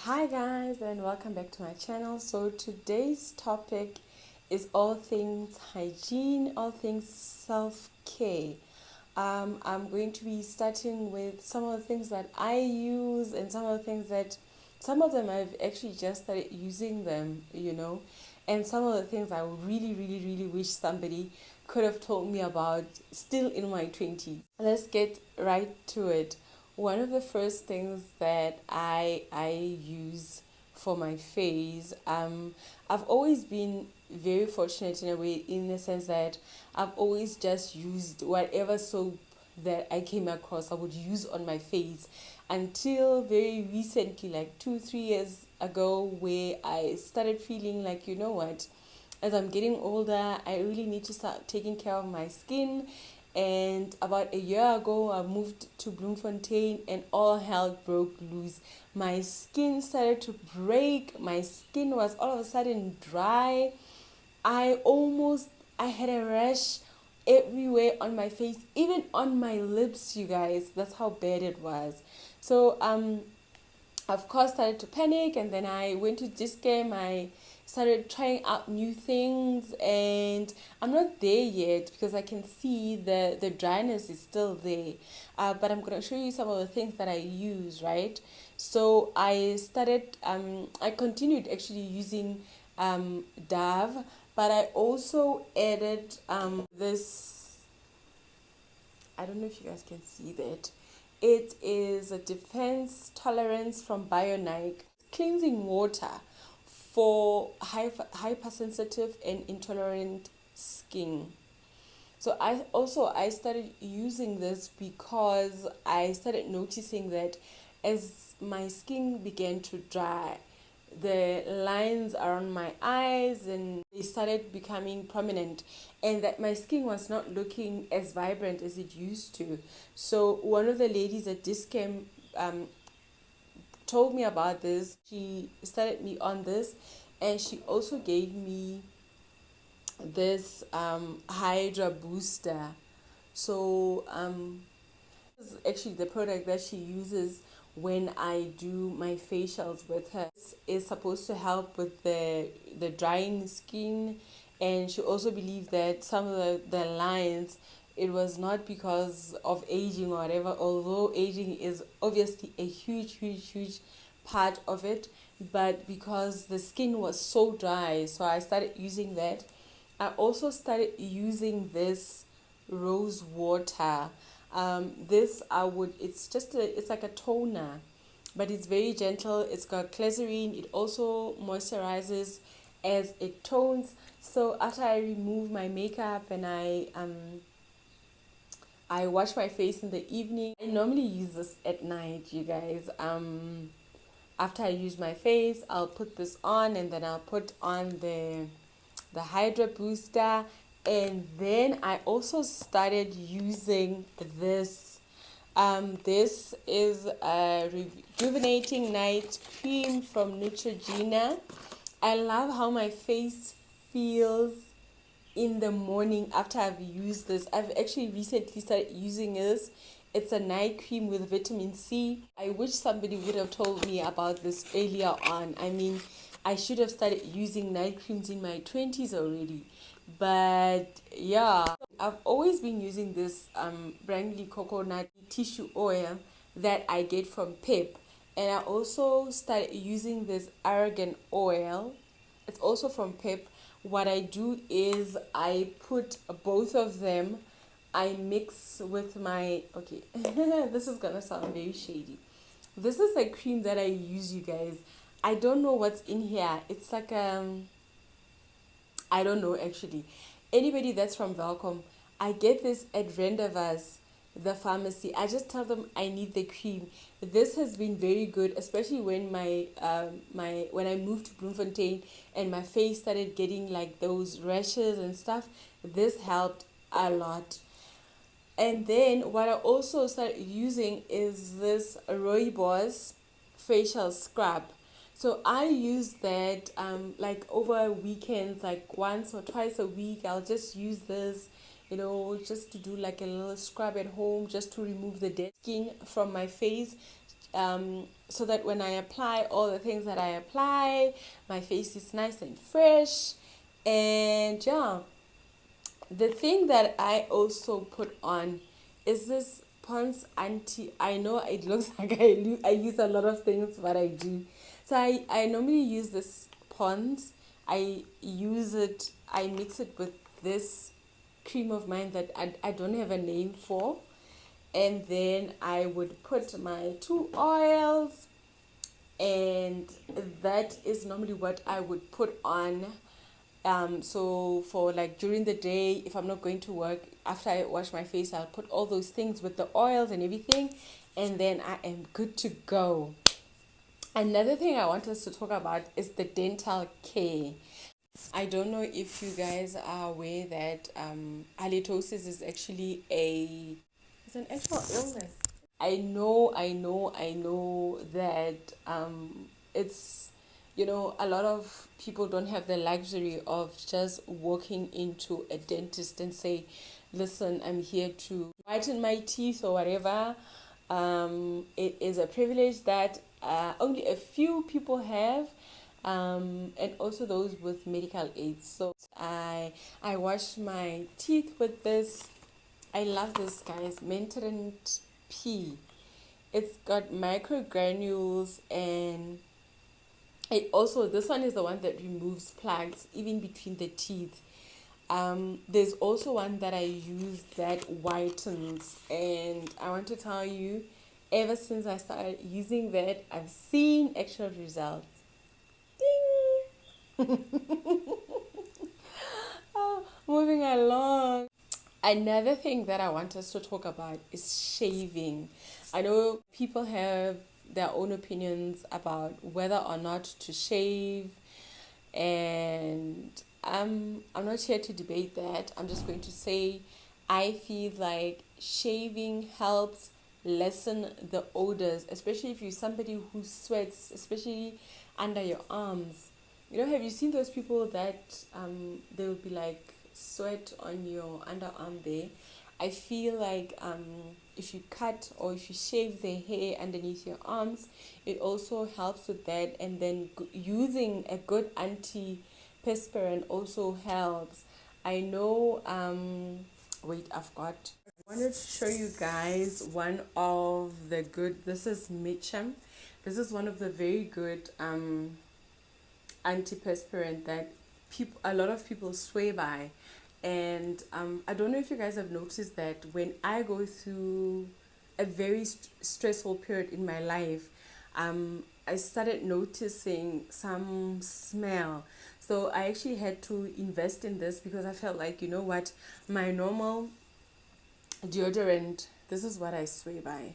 Hi guys, and welcome back to my channel. So today's topic is all things hygiene, all things self-care. I'm going to be starting with some of the things that I use and some of them I've actually just started using them, and some of the things I really wish somebody could have told me about still in my 20s. Let's get right to it. One of the first things that I use for my face, I've always been very fortunate in a way, in the sense that I've always just used whatever soap that I came across, I would use on my face until very recently, like 2-3 years ago, where I started feeling like, you know what, as I'm getting older, I really need to start taking care of my skin. And about a year ago, I moved to Bloemfontein and all hell broke loose. My skin started to break. My skin was all of a sudden dry. I almost, I had a rash everywhere on my face, even on my lips, you guys. That's how bad it was. So, of course, started to panic, and then I went to Discam. I started trying out new things, and I'm not there yet because I can see the dryness is still there. But I'm gonna show you some of the things that I use, right? So I continued actually using Dove, but I also added this. I don't know if you guys can see that. It is a defense tolerance from Bionike cleansing water for hypersensitive and intolerant skin. So I started using this because I started noticing that as my skin began to dry, the lines around my eyes and they started becoming prominent, and that my skin was not looking as vibrant as it used to. So one of the ladies at Discam told me about this. She started me on this, and she also gave me this Hydra booster. So this is actually the product that she uses when I do my facials with her. This is supposed to help with the drying skin, and she also believed that some of the lines, it was not because of aging or whatever, although aging is obviously a huge part of it, but because the skin was so dry. So I started using that. I also started using this rose water. This I would, it's like a toner, but it's very gentle. It's got glycerin. It also moisturizes as it tones. So after I remove my makeup and I wash my face in the evening, I normally use this at night, you guys. After I use my face, I'll put this on, and then I'll put on the Hydra Booster, and then I also started using this. This is a Rejuvenating Night Cream from Neutrogena. I love how my face feels in the morning after I've used this. I've actually recently started using this. It's a night cream with vitamin C. I wish somebody would have told me about this earlier on. I mean, I should have started using night creams in my 20s already. But yeah, I've always been using this Brangly coconut tissue oil that I get from Pep. And I also started using this argan oil. It's also from Pep. What I do is I put both of them, I mix with my, okay, this is gonna sound very shady. This is a cream that I use, you guys. I don't know what's in here. It's like I don't know actually. Anybody that's from Velcom, I get this at Rendezvous, the pharmacy. I just tell them I need the cream. This has been very good, especially when when I moved to Bloemfontein and my face started getting like those rashes and stuff. This helped a lot. And then what I also started using is this Rooibos facial scrub. So I use that like over weekends, like once or twice a week. I'll just use this, just to do like a little scrub at home, just to remove the dead skin from my face. so that when I apply all the things that I apply, my face is nice and fresh. And yeah, the thing that I also put on is this Pond's anti. I know it looks like I use a lot of things, but I do. So I normally use this Pond's. I mix it with this cream of mine that I don't have a name for. And then I would put my 2 oils, and that is normally what I would put on. So for like during the day, if I'm not going to work, after I wash my face, I'll put all those things with the oils and everything, and then I am good to go. Another thing I want us to talk about is the dental care. I don't know if you guys are aware that halitosis is actually it's an actual illness. I know that it's, a lot of people don't have the luxury of just walking into a dentist and say, listen, I'm here to whiten my teeth or whatever. It is a privilege that only a few people have, and also those with medical aids. So I wash my teeth with this. I love this, guys. Mentorant P. It's got micro granules, and this one is the one that removes plaques even between the teeth. There's also one that I use that whitens, and I want to tell you, ever since I started using that, I've seen actual results. Ding! Moving along. Another thing that I want us to talk about is shaving. I know people have their own opinions about whether or not to shave, and I'm not here to debate that. I'm just going to say I feel like shaving helps lessen the odors, especially if you're somebody who sweats, especially under your arms. Have you seen those people that they'll be like sweat on your underarm there? I feel like if you cut or if you shave the hair underneath your arms, it also helps with that. And then using a good antiperspirant also helps. I know, I wanted to show you guys one of the good, this is michium. This is one of the very good antiperspirant that a lot of people swear by. And I don't know if you guys have noticed that when I go through a very stressful period in my life, I started noticing some smell. So I actually had to invest in this because I felt like, my normal deodorant, this is what I swear by.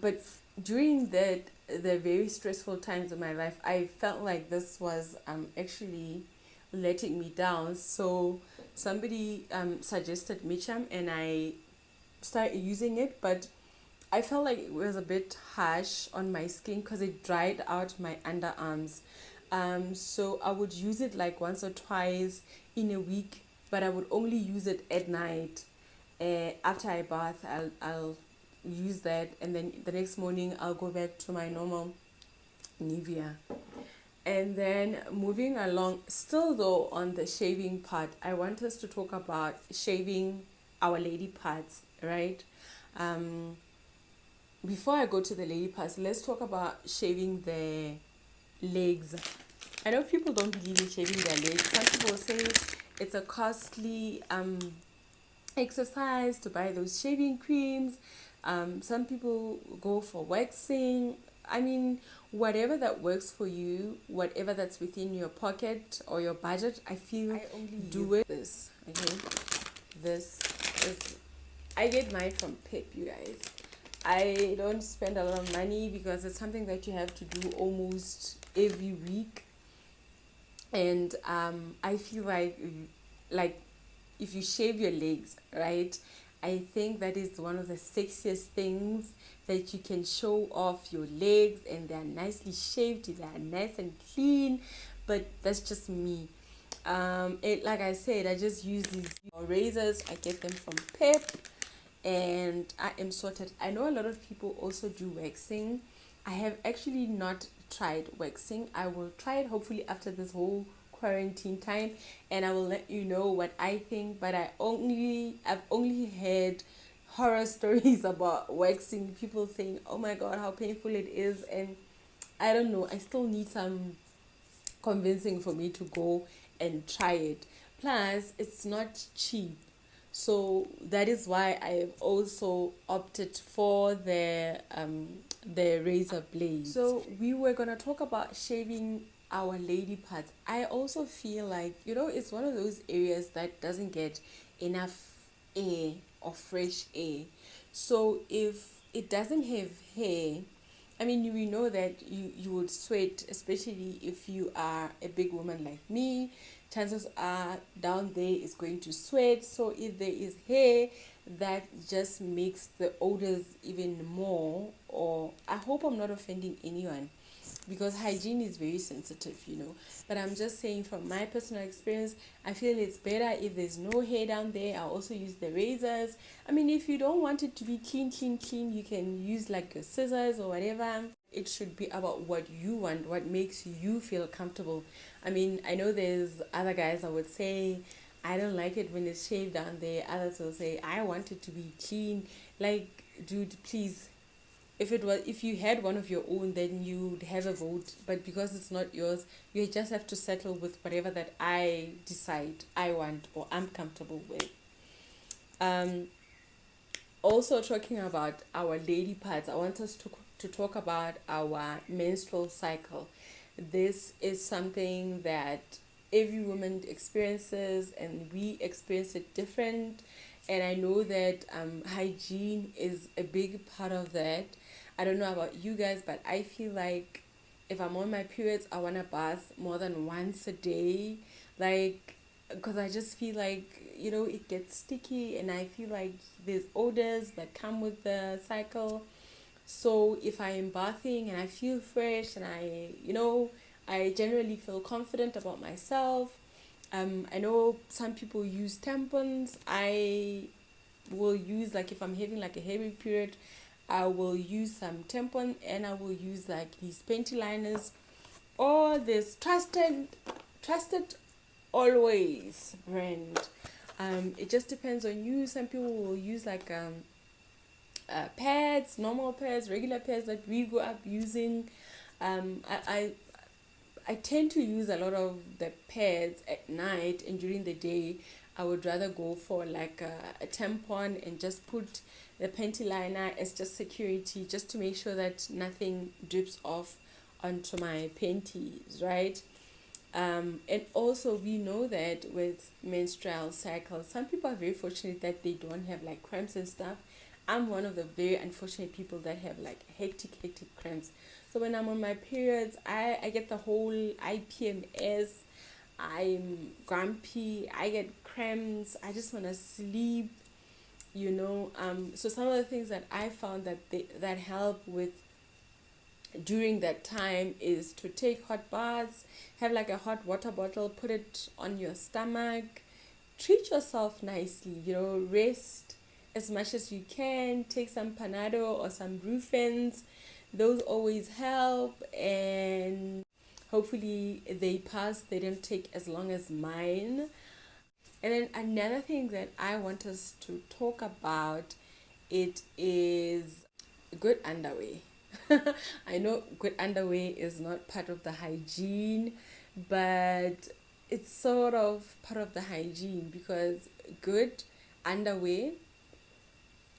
But during the very stressful times of my life, I felt like this was actually letting me down. So somebody suggested michium, and I started using it, but I felt like it was a bit harsh on my skin because it dried out my underarms. So I would use it like once or twice in a week, but I would only use it at night. After I bath, I'll use that, and then the next morning I'll go back to my normal Nivea. And then moving along, still though on the shaving part, I want us to talk about shaving our lady parts, right? Before I go to the lady parts, let's talk about shaving the legs. I know people don't believe in shaving their legs. Some people say it's a costly exercise to buy those shaving creams. Some people go for waxing. I mean, whatever that works for you, whatever that's within your pocket or your budget, I feel I only do it. This, okay? This is, I get mine from Pep, you guys. I don't spend a lot of money because it's something that you have to do almost every week. And I feel like if you shave your legs, right? I think that is one of the sexiest things that you can show off your legs, and they're nicely shaved, they're nice and clean, but that's just me. Like I said, I just use these razors. I get them from Pep, and I am sorted. I know a lot of people also do waxing. I have actually not tried waxing. I will try it hopefully after this whole quarantine time, and I will let you know what I think. But I've only heard horror stories about waxing, people saying, oh my god, how painful it is, and I don't know, I still need some convincing for me to go and try it. Plus, it's not cheap. So that is why I've also opted for the razor blades. So we were gonna talk about shaving our lady parts. I also feel like, it's one of those areas that doesn't get enough air or fresh air. So if it doesn't have hair, I mean, we know that you would sweat, especially if you are a big woman like me. Chances are down there is going to sweat. So if there is hair, that just makes the odors even more. Or I hope I'm not offending anyone, because hygiene is very sensitive, But I'm just saying, from my personal experience, I feel it's better if there's no hair down there. I also use the razors. I mean, if you don't want it to be clean, you can use like your scissors or whatever. It should be about what you want, what makes you feel comfortable. I mean, I know there's other guys that would say, I don't like it when it's shaved down there. Others will say, I want it to be clean. Like, dude, please, if you had one of your own, then you'd have a vote. But because it's not yours, you just have to settle with whatever that I decide I want or I'm comfortable with. Also, talking about our lady parts, I want us to talk about our menstrual cycle. This is something that every woman experiences, and we experience it different. And I know that hygiene is a big part of that. I don't know about you guys, but I feel like if I'm on my periods, I want to bath more than once a day. Like, because I just feel like, it gets sticky, and I feel like there's odors that come with the cycle. So if I am bathing and I feel fresh, and I generally feel confident about myself. I know some people use tampons. I will use, like, if I'm having like a heavy period, I will use some tampon, and I will use like these pantyliners, or this trusted always brand. It just depends on you. Some people will use like pads, normal pads, regular pads that we grew up using. I tend to use a lot of the pads at night, and during the day I would rather go for like a tampon and just put the panty liner as just security, just to make sure that nothing drips off onto my panties, right? And also, we know that with menstrual cycles, some people are very fortunate that they don't have like cramps and stuff. I'm one of the very unfortunate people that have like hectic cramps. So when I'm on my periods, I get the whole IPMS. I'm grumpy. I get cramps. I just want to sleep. So some of the things that I found that help with during that time is to take hot baths, have like a hot water bottle, put it on your stomach, treat yourself nicely, rest as much as you can, take some Panado or some Brufens. Those always help, and hopefully they pass. They don't take as long as mine. And then another thing that I want us to talk about, it is good underwear. I know good underwear is not part of the hygiene, but it's sort of part of the hygiene, because good underwear,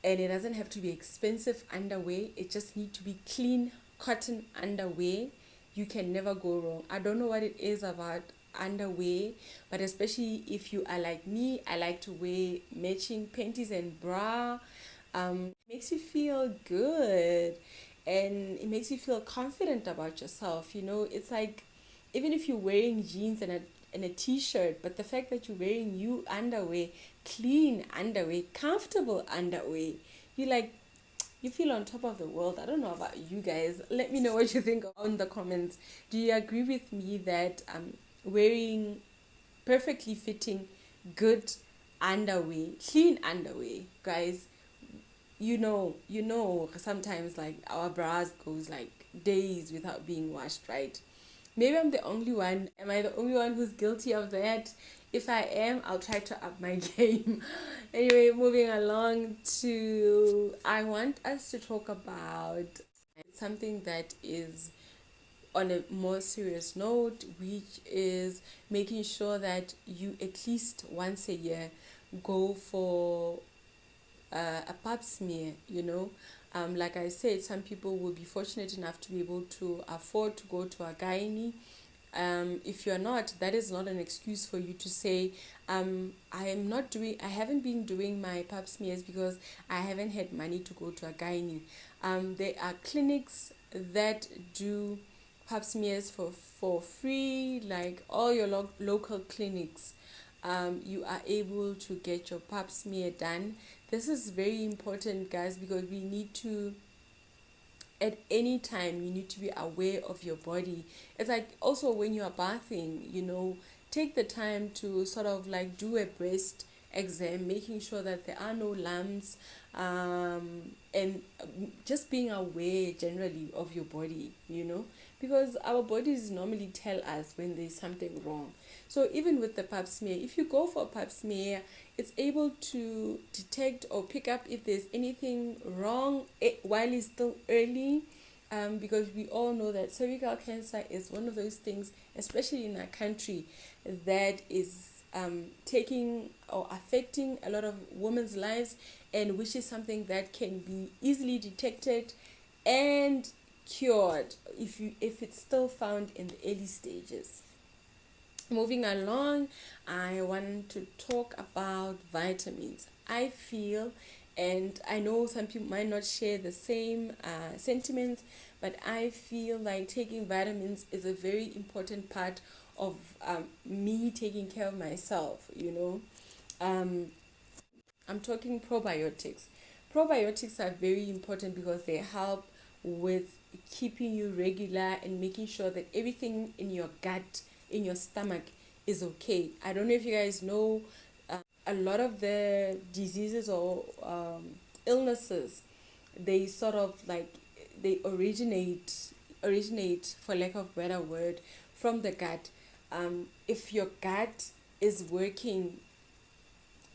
and it doesn't have to be expensive underwear, it just need to be clean cotton underwear. You can never go wrong. I don't know what it is about underwear, but especially if you are like me, I like to wear matching panties and bra. It makes you feel good, and it makes you feel confident about yourself. It's like, even if you're wearing jeans and a t-shirt, but the fact that you're wearing new underwear, clean underwear, comfortable underwear, you feel on top of the world. I don't know about you guys. Let me know what you think on the comments. Do you agree with me that wearing perfectly fitting good underwear, clean underwear, guys, sometimes like our bras goes like days without being washed, right? Maybe I'm the only one. Am I the only one who's guilty of that? If I am, I'll try to up my game. Anyway, moving along to, I want us to talk about something that is on a more serious note, which is making sure that you at least once a year go for a pap smear, like I said, some people will be fortunate enough to be able to afford to go to a gynae. If you're not, that is not an excuse for you to say, I haven't been doing my pap smears because I haven't had money to go to a gynae. There are clinics that do pap smears for free, like all your local clinics. You are able to get your pap smear done. This is very important, guys, because we need to, at any time, you need to be aware of your body. It's like also when you are bathing, take the time to sort of like do a breast exam, making sure that there are no lumps, and just being aware generally of your body, because our bodies normally tell us when there's something wrong. So even with the pap smear, if you go for a pap smear, it's able to detect or pick up if there's anything wrong while it's still early, because we all know that cervical cancer is one of those things, especially in our country, that is taking or affecting a lot of women's lives, and which is something that can be easily detected and cured if it's still found in the early stages. Moving along, I want to talk about vitamins. I feel, and I know some people might not share the same sentiments, but I feel like taking vitamins is a very important part of me taking care of myself, I'm talking probiotics. Probiotics are very important because they help with keeping you regular and making sure that everything in your gut, in your stomach, is okay. I don't know if you guys know, a lot of the diseases or illnesses, they sort of like, they originate, for lack of a better word, from the gut. If your gut is working,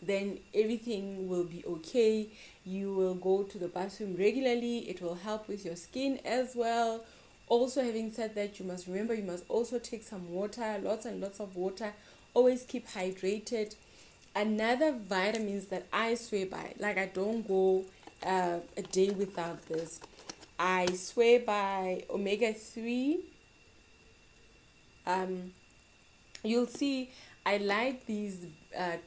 then everything will be okay. You will go to the bathroom regularly. It will help with your skin as well. Also, having said that, you must remember, you must also take some water, lots and lots of water. Always keep hydrated. Another vitamins that I swear by, like I don't go a day without this. I swear by omega-3. You'll see I like these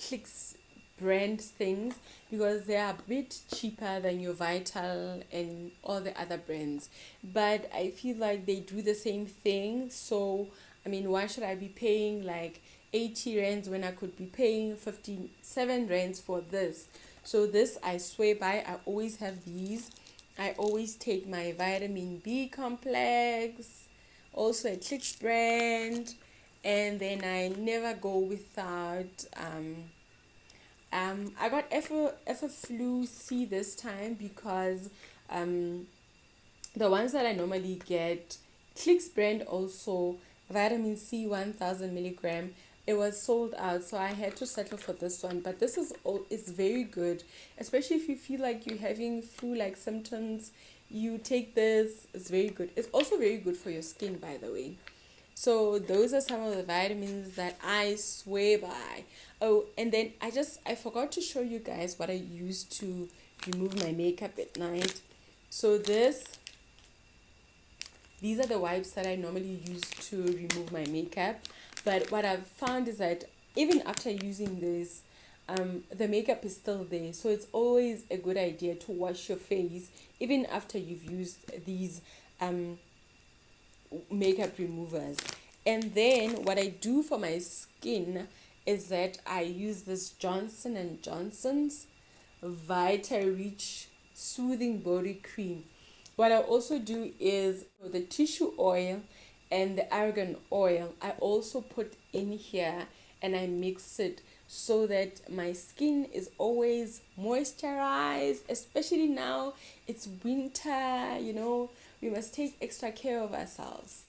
Clicks brand things because they are a bit cheaper than your Vital and all the other brands, but I feel like they do the same thing. So I mean, why should I be paying like 80 rands when I could be paying 57 rands for this? So this I swear by. I always have these. I always take my vitamin B complex, also a Clicks brand, and then I never go without I got Flu C this time because the ones that I normally get, Clicks brand, also vitamin C 1000 milligram, it was sold out, so I had to settle for this one. But this is very good, especially if you feel like you're having flu-like symptoms. You take this; it's very good. It's also very good for your skin, by the way. So those are some of the vitamins that I swear by. Oh, and then I forgot to show you guys what I use to remove my makeup at night. So these are the wipes that I normally use to remove my makeup. But what I've found is that even after using this, the makeup is still there. So it's always a good idea to wash your face even after you've used these makeup removers. And then what I do for my skin is that I use this Johnson and Johnson's Vita Rich Soothing Body Cream. What I also do is the tissue oil and the argan oil, I also put in here and I mix it so that my skin is always moisturized, especially now it's winter, we must take extra care of ourselves.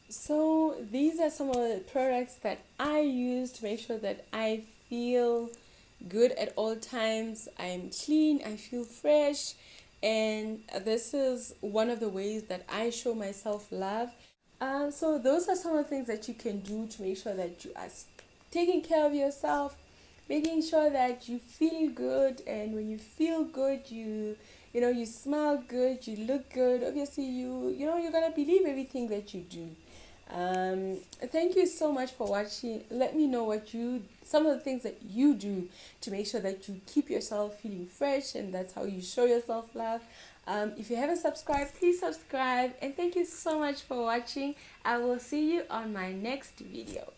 So these are some of the products that I use to make sure that I feel good at all times. I'm clean, I feel fresh, and this is one of the ways that I show myself love. So those are some of the things that you can do to make sure that you are taking care of yourself, making sure that you feel good, and when you feel good, you smell good, you look good. Obviously, you're gonna believe everything that you do. Thank you so much for watching. Let me know some of the things that you do to make sure that you keep yourself feeling fresh, and that's how you show yourself love. If you haven't subscribed, please subscribe, and thank you so much for watching. I will see you on my next video.